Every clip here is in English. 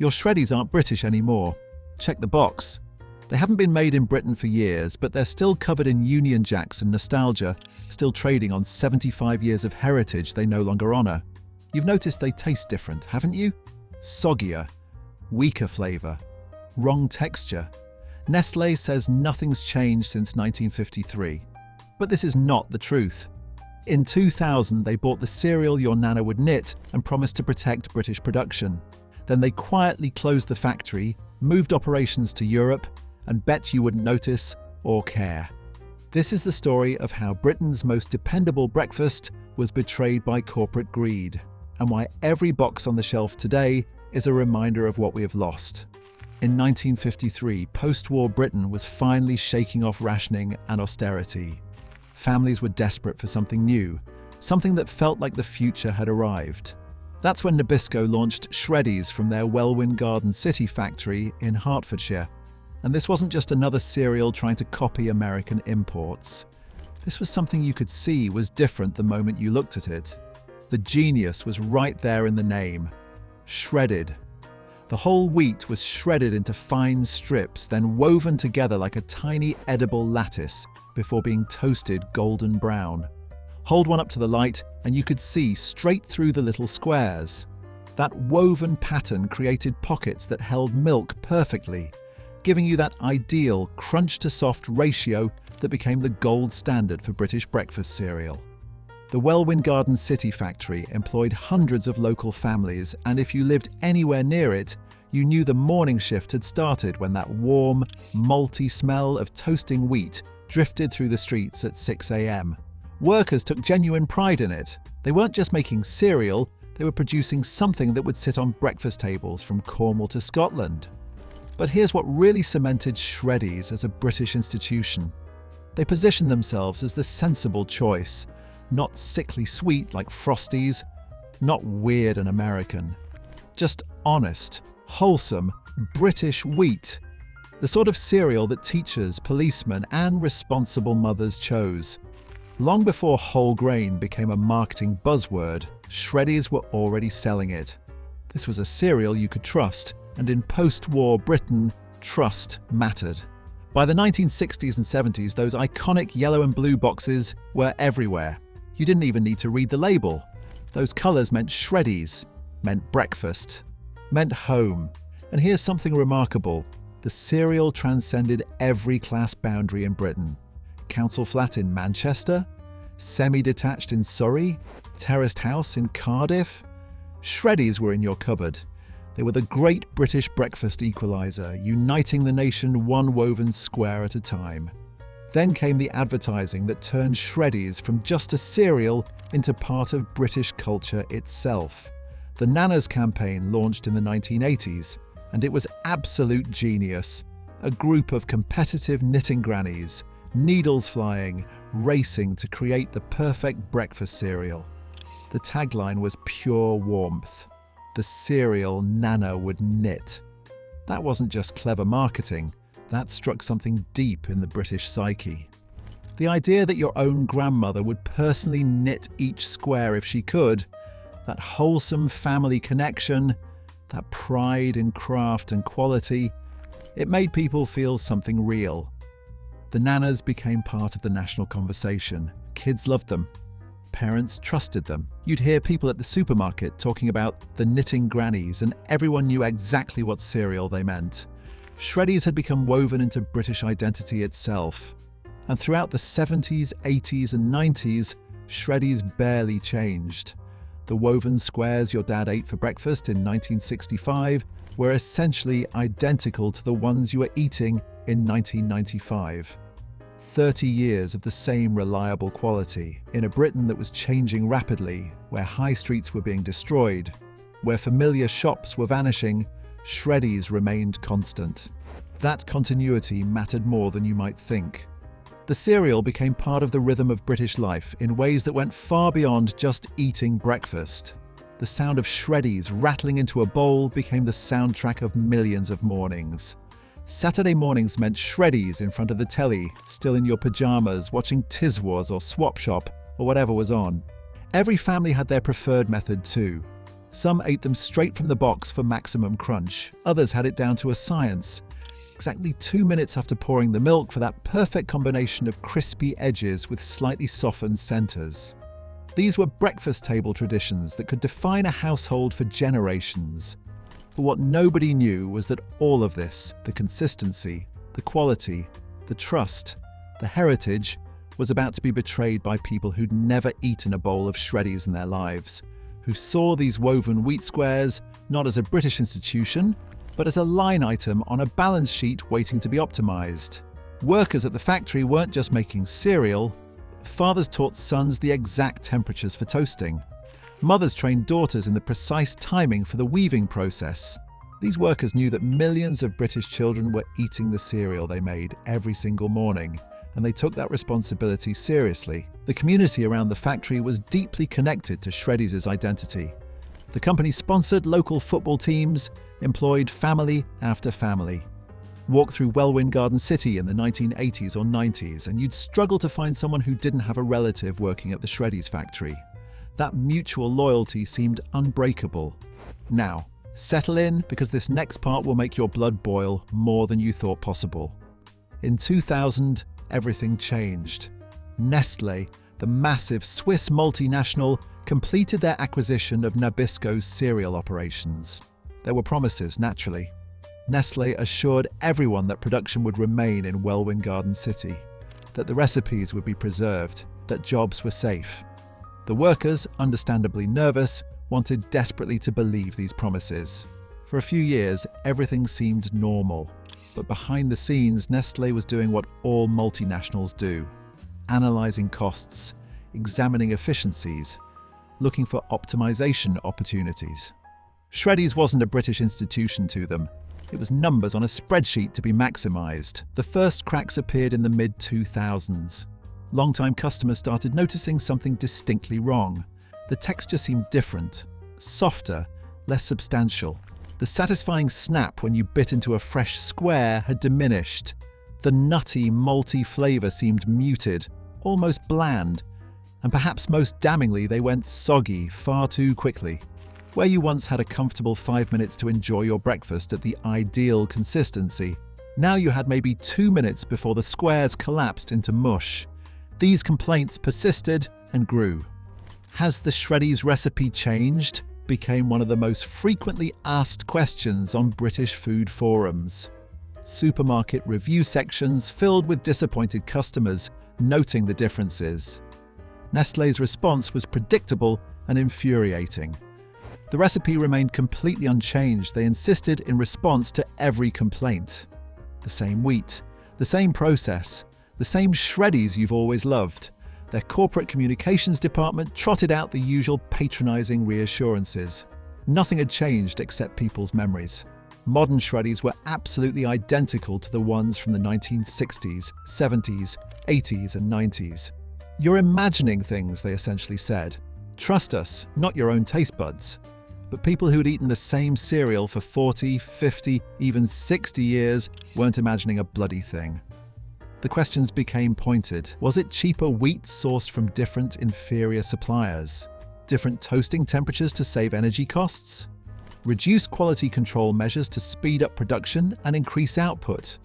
Your Shreddies aren't British anymore. Check the box. They haven't been made in Britain for years, but they're still covered in Union Jacks and nostalgia, still trading on 75 years of heritage they no longer honour. You've noticed they taste different, haven't you? Soggier, weaker flavour, wrong texture. Nestlé says nothing's changed since 1953. But this is not the truth. In 2000, they bought the cereal your nana would knit and promised to protect British production. Then they quietly closed the factory, moved operations to Europe, and bet you wouldn't notice or care. This is the story of how Britain's most dependable breakfast was betrayed by corporate greed, and why every box on the shelf today is a reminder of what we have lost. In 1953, post-war Britain was finally shaking off rationing and austerity. Families were desperate for something new, something that felt like the future had arrived. That's when Nabisco launched Shreddies from their Welwyn Garden City factory in Hertfordshire. And this wasn't just another cereal trying to copy American imports. This was something you could see was different the moment you looked at it. The genius was right there in the name. Shredded. The whole wheat was shredded into fine strips, then woven together like a tiny edible lattice before being toasted golden brown. Hold one up to the light and you could see straight through the little squares. That woven pattern created pockets that held milk perfectly, giving you that ideal crunch-to-soft ratio that became the gold standard for British breakfast cereal. The Welwyn Garden City factory employed hundreds of local families, and if you lived anywhere near it, you knew the morning shift had started when that warm, malty smell of toasting wheat drifted through the streets at 6 a.m. Workers took genuine pride in it. They weren't just making cereal, they were producing something that would sit on breakfast tables from Cornwall to Scotland. But here's what really cemented Shreddies as a British institution. They positioned themselves as the sensible choice, not sickly sweet like Frosties, not weird and American. Just honest, wholesome, British wheat. The sort of cereal that teachers, policemen, and responsible mothers chose. Long before whole grain became a marketing buzzword, Shreddies were already selling it. This was a cereal you could trust, and in post-war Britain, trust mattered. By the 1960s and 70s, those iconic yellow and blue boxes were everywhere. You didn't even need to read the label. Those colours meant Shreddies, meant breakfast, meant home. And here's something remarkable. The cereal transcended every class boundary in Britain. Council flat in Manchester, semi-detached in Surrey, terraced house in Cardiff. Shreddies were in your cupboard. They were the great British breakfast equalizer, uniting the nation one woven square at a time. Then came the advertising that turned Shreddies from just a cereal into part of British culture itself. The Nanas campaign launched in the 1980s, and it was absolute genius. A group of competitive knitting grannies, needles flying, racing to create the perfect breakfast cereal. The tagline was pure warmth. The cereal Nana would knit. That wasn't just clever marketing, that struck something deep in the British psyche. The idea that your own grandmother would personally knit each square if she could, that wholesome family connection, that pride in craft and quality, it made people feel something real. The Nanas became part of the national conversation. Kids loved them. Parents trusted them. You'd hear people at the supermarket talking about the knitting grannies, and everyone knew exactly what cereal they meant. Shreddies had become woven into British identity itself. And throughout the 70s, 80s and 90s, Shreddies barely changed. The woven squares your dad ate for breakfast in 1965 were essentially identical to the ones you were eating in 1995. 30 years of the same reliable quality in a Britain that was changing rapidly, where high streets were being destroyed, where familiar shops were vanishing, Shreddies remained constant. That continuity mattered more than you might think. The cereal became part of the rhythm of British life in ways that went far beyond just eating breakfast. The sound of Shreddies rattling into a bowl became the soundtrack of millions of mornings. Saturday mornings meant Shreddies in front of the telly, still in your pajamas, watching Tiswas or Swap Shop or whatever was on. Every family had their preferred method too. Some ate them straight from the box for maximum crunch. Others had it down to a science. Exactly 2 minutes after pouring the milk for that perfect combination of crispy edges with slightly softened centers. These were breakfast table traditions that could define a household for generations. But what nobody knew was that all of this, the consistency, the quality, the trust, the heritage, was about to be betrayed by people who'd never eaten a bowl of Shreddies in their lives, who saw these woven wheat squares not as a British institution, but as a line item on a balance sheet waiting to be optimized. Workers at the factory weren't just making cereal. Fathers taught sons the exact temperatures for toasting. Mothers trained daughters in the precise timing for the weaving process. These workers knew that millions of British children were eating the cereal they made every single morning, and they took that responsibility seriously. The community around the factory was deeply connected to Shreddies' identity. The company sponsored local football teams, employed family after family. Walk through Welwyn Garden City in the 1980s or 90s, and you'd struggle to find someone who didn't have a relative working at the Shreddies factory. That mutual loyalty seemed unbreakable. Now, settle in, because this next part will make your blood boil more than you thought possible. In 2000, everything changed. Nestlé, the massive Swiss multinational, completed their acquisition of Nabisco's cereal operations. There were promises, naturally. Nestlé assured everyone that production would remain in Welwyn Garden City, that the recipes would be preserved, that jobs were safe. The workers, understandably nervous, wanted desperately to believe these promises. For a few years, everything seemed normal. But behind the scenes, Nestlé was doing what all multinationals do: analysing costs, examining efficiencies, looking for optimization opportunities. Shreddies wasn't a British institution to them. It was numbers on a spreadsheet to be maximised. The first cracks appeared in the mid-2000s. Long-time customers started noticing something distinctly wrong. The texture seemed different, softer, less substantial. The satisfying snap when you bit into a fresh square had diminished. The nutty, malty flavour seemed muted, almost bland. And perhaps most damningly, they went soggy far too quickly. Where you once had a comfortable 5 minutes to enjoy your breakfast at the ideal consistency, now you had maybe 2 minutes before the squares collapsed into mush. These complaints persisted and grew. Has the Shreddies recipe changed? Became one of the most frequently asked questions on British food forums. Supermarket review sections filled with disappointed customers noting the differences. Nestlé's response was predictable and infuriating. The recipe remained completely unchanged. They insisted in response to every complaint. The same wheat, the same process, the same Shreddies you've always loved. Their corporate communications department trotted out the usual patronising reassurances. Nothing had changed except people's memories. Modern Shreddies were absolutely identical to the ones from the 1960s, 70s, 80s and 90s. You're imagining things, they essentially said. Trust us, not your own taste buds. But people who'd eaten the same cereal for 40, 50, even 60 years weren't imagining a bloody thing. The questions became pointed. Was it cheaper wheat sourced from different, inferior suppliers? Different toasting temperatures to save energy costs? Reduced quality control measures to speed up production and increase output?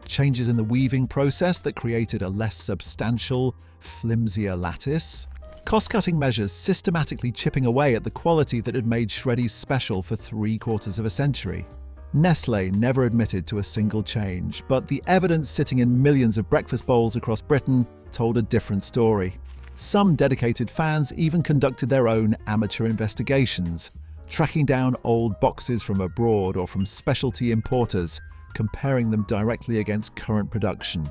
Changes in the weaving process that created a less substantial, flimsier lattice? Cost-cutting measures systematically chipping away at the quality that had made Shreddies special for 3/4 of a century. Nestlé never admitted to a single change, but the evidence sitting in millions of breakfast bowls across Britain told a different story. Some dedicated fans even conducted their own amateur investigations, tracking down old boxes from abroad or from specialty importers, comparing them directly against current production.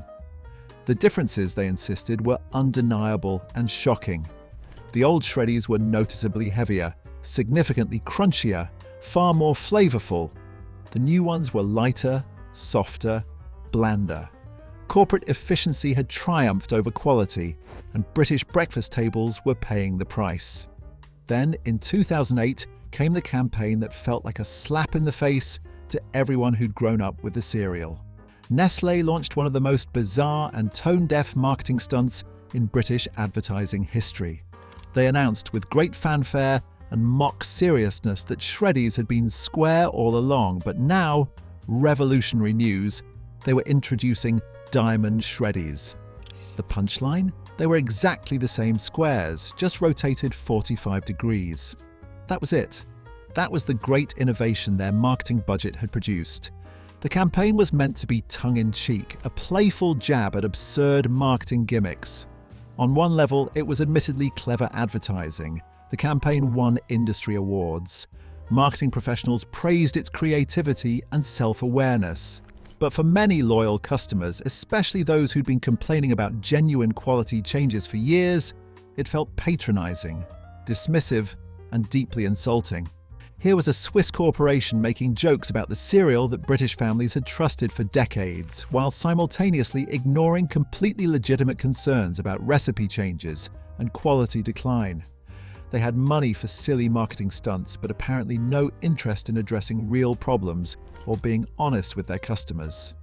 The differences, they insisted, were undeniable and shocking. The old Shreddies were noticeably heavier, significantly crunchier, far more flavourful. The new ones were lighter, softer, blander. Corporate efficiency had triumphed over quality, and British breakfast tables were paying the price. Then, in 2008, came the campaign that felt like a slap in the face to everyone who'd grown up with the cereal. Nestlé launched one of the most bizarre and tone-deaf marketing stunts in British advertising history. They announced with great fanfare and mock seriousness that Shreddies had been square all along, but now, revolutionary news, they were introducing diamond Shreddies. The punchline? They were exactly the same squares, just rotated 45 degrees. That was it. That was the great innovation their marketing budget had produced. The campaign was meant to be tongue-in-cheek, a playful jab at absurd marketing gimmicks. On one level, it was admittedly clever advertising. The campaign won industry awards. Marketing professionals praised its creativity and self-awareness. But for many loyal customers, especially those who'd been complaining about genuine quality changes for years, it felt patronizing, dismissive, and deeply insulting. Here was a Swiss corporation making jokes about the cereal that British families had trusted for decades, while simultaneously ignoring completely legitimate concerns about recipe changes and quality decline. They had money for silly marketing stunts, but apparently no interest in addressing real problems or being honest with their customers.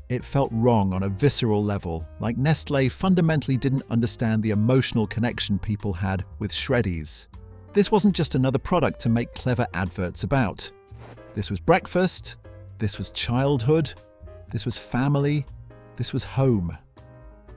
It felt wrong on a visceral level, like Nestlé fundamentally didn't understand the emotional connection people had with Shreddies. This wasn't just another product to make clever adverts about. This was breakfast, this was childhood, this was family, this was home.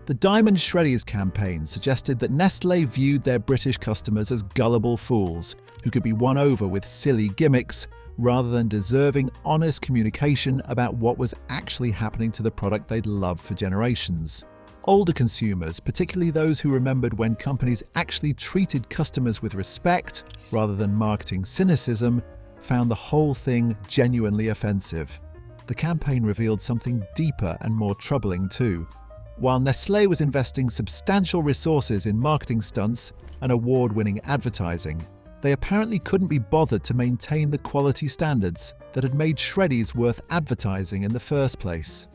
The Diamond Shreddies campaign suggested that Nestlé viewed their British customers as gullible fools who could be won over with silly gimmicks rather than deserving honest communication about what was actually happening to the product they'd loved for generations. Older consumers, particularly those who remembered when companies actually treated customers with respect rather than marketing cynicism, found the whole thing genuinely offensive. The campaign revealed something deeper and more troubling too. While Nestlé was investing substantial resources in marketing stunts and award-winning advertising, they apparently couldn't be bothered to maintain the quality standards that had made Shreddies worth advertising in the first place.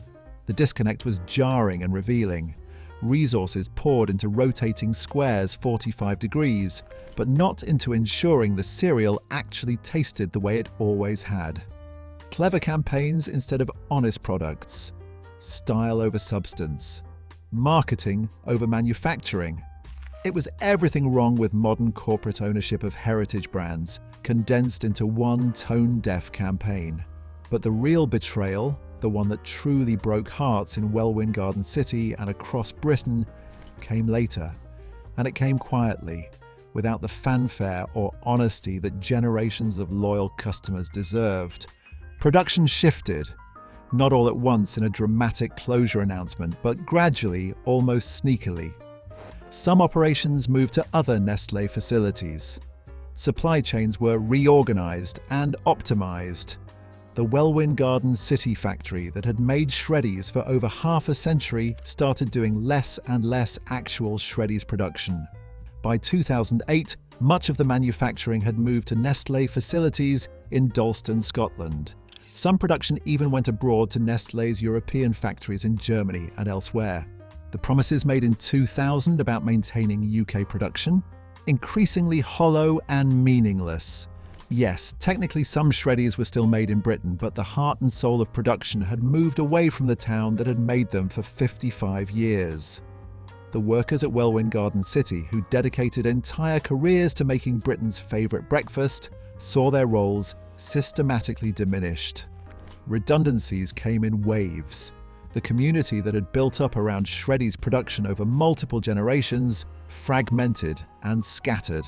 The disconnect was jarring and revealing. Resources poured into rotating squares 45 degrees, but not into ensuring the cereal actually tasted the way it always had. Clever campaigns instead of honest products. Style over substance. Marketing over manufacturing. It was everything wrong with modern corporate ownership of heritage brands, condensed into one tone-deaf campaign. But the real betrayal, the one that truly broke hearts in Welwyn Garden City and across Britain, came later. And it came quietly, without the fanfare or honesty that generations of loyal customers deserved. Production shifted, not all at once in a dramatic closure announcement, but gradually, almost sneakily. Some operations moved to other Nestlé facilities. Supply chains were reorganized and optimized. The Welwyn Garden City factory that had made Shreddies for over half a century started doing less and less actual Shreddies production. By 2008, much of the manufacturing had moved to Nestlé facilities in Dalston, Scotland. Some production even went abroad to Nestlé's European factories in Germany and elsewhere. The promises made in 2000 about maintaining UK production? Increasingly hollow and meaningless. Yes, technically some Shreddies were still made in Britain, but the heart and soul of production had moved away from the town that had made them for 55 years. The workers at Welwyn Garden City, who dedicated entire careers to making Britain's favourite breakfast, saw their roles systematically diminished. Redundancies came in waves. The community that had built up around Shreddies production over multiple generations fragmented and scattered.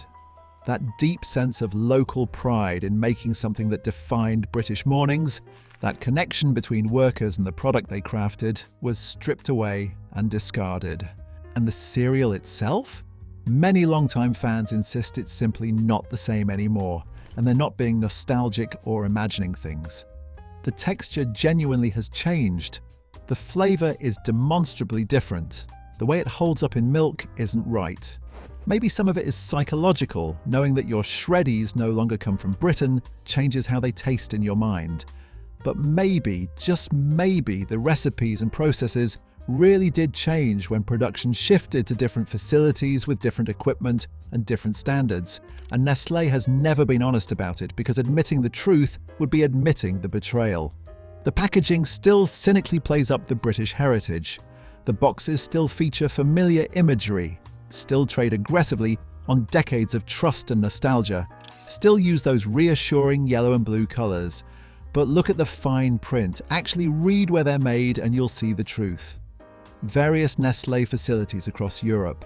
That deep sense of local pride in making something that defined British mornings, that connection between workers and the product they crafted, was stripped away and discarded. And the cereal itself? Many longtime fans insist it's simply not the same anymore, and they're not being nostalgic or imagining things. The texture genuinely has changed. The flavour is demonstrably different. The way it holds up in milk isn't right. Maybe some of it is psychological, knowing that your Shreddies no longer come from Britain changes how they taste in your mind. But maybe, just maybe, the recipes and processes really did change when production shifted to different facilities with different equipment and different standards, and Nestlé has never been honest about it because admitting the truth would be admitting the betrayal. The packaging still cynically plays up the British heritage. The boxes still feature familiar imagery, still trade aggressively on decades of trust and nostalgia, still use those reassuring yellow and blue colours. But look at the fine print. Actually read where they're made and you'll see the truth. Various Nestlé facilities across Europe.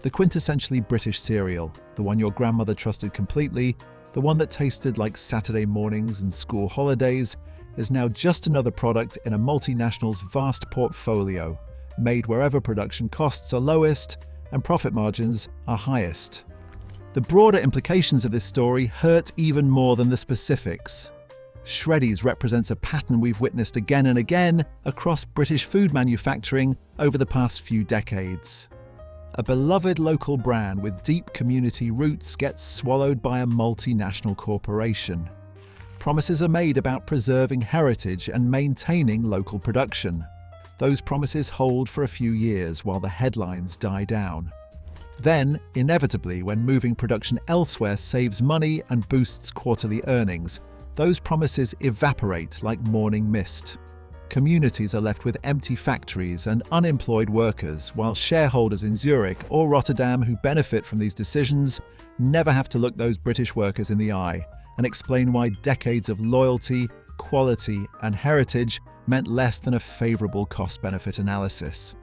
The quintessentially British cereal, the one your grandmother trusted completely, the one that tasted like Saturday mornings and school holidays, is now just another product in a multinational's vast portfolio, made wherever production costs are lowest and profit margins are highest. The broader implications of this story hurt even more than the specifics. Shreddies represents a pattern we've witnessed again and again across British food manufacturing over the past few decades. A beloved local brand with deep community roots gets swallowed by a multinational corporation. Promises are made about preserving heritage and maintaining local production. Those promises hold for a few years while the headlines die down. Then, inevitably, when moving production elsewhere saves money and boosts quarterly earnings, those promises evaporate like morning mist. Communities are left with empty factories and unemployed workers, while shareholders in Zurich or Rotterdam who benefit from these decisions never have to look those British workers in the eye and explain why decades of loyalty, quality, and heritage meant less than a favourable cost-benefit analysis.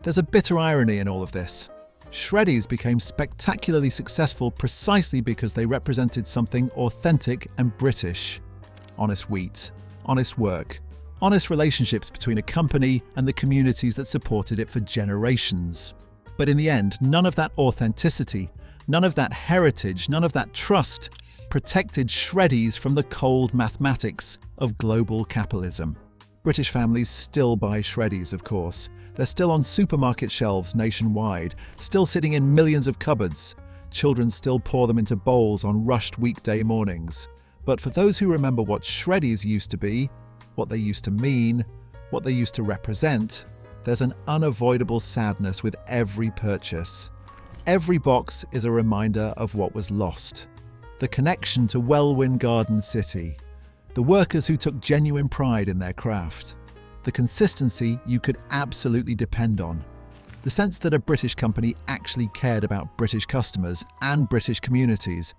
There's a bitter irony in all of this. Shreddies became spectacularly successful precisely because they represented something authentic and British. Honest wheat, honest work, honest relationships between a company and the communities that supported it for generations. But in the end, none of that authenticity, none of that heritage, none of that trust protected Shreddies from the cold mathematics of global capitalism. British families still buy Shreddies, of course. They're still on supermarket shelves nationwide, still sitting in millions of cupboards. Children still pour them into bowls on rushed weekday mornings. But for those who remember what Shreddies used to be, what they used to mean, what they used to represent, there's an unavoidable sadness with every purchase. Every box is a reminder of what was lost. The connection to Welwyn Garden City. The workers who took genuine pride in their craft. The consistency you could absolutely depend on. The sense that a British company actually cared about British customers and British communities.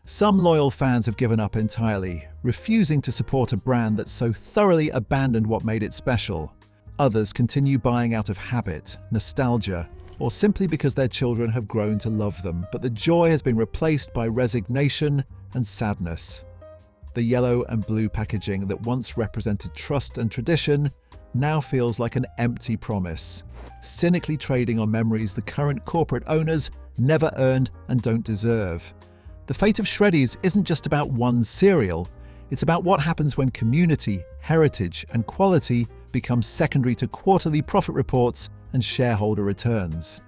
Some loyal fans have given up entirely, refusing to support a brand that so thoroughly abandoned what made it special. Others continue buying out of habit, nostalgia, or simply because their children have grown to love them, but the joy has been replaced by resignation and sadness. The yellow and blue packaging that once represented trust and tradition now feels like an empty promise, cynically trading on memories the current corporate owners never earned and don't deserve. The fate of Shreddies isn't just about one cereal, it's about what happens when community, heritage, and quality become secondary to quarterly profit reports and shareholder returns.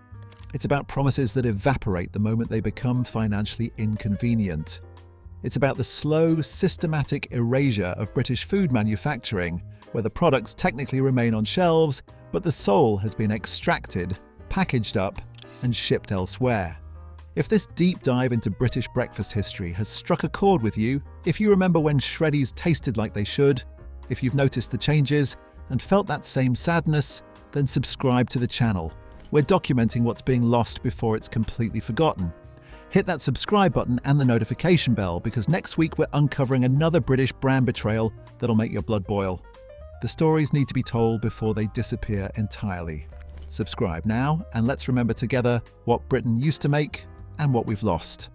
It's about promises that evaporate the moment they become financially inconvenient. It's about the slow, systematic erasure of British food manufacturing, where the products technically remain on shelves, but the soul has been extracted, packaged up, and shipped elsewhere. If this deep dive into British breakfast history has struck a chord with you, if you remember when Shreddies tasted like they should, if you've noticed the changes and felt that same sadness, then subscribe to the channel. We're documenting what's being lost before it's completely forgotten. Hit that subscribe button and the notification bell, because next week we're uncovering another British brand betrayal that'll make your blood boil. The stories need to be told before they disappear entirely. Subscribe now, and let's remember together what Britain used to make and what we've lost.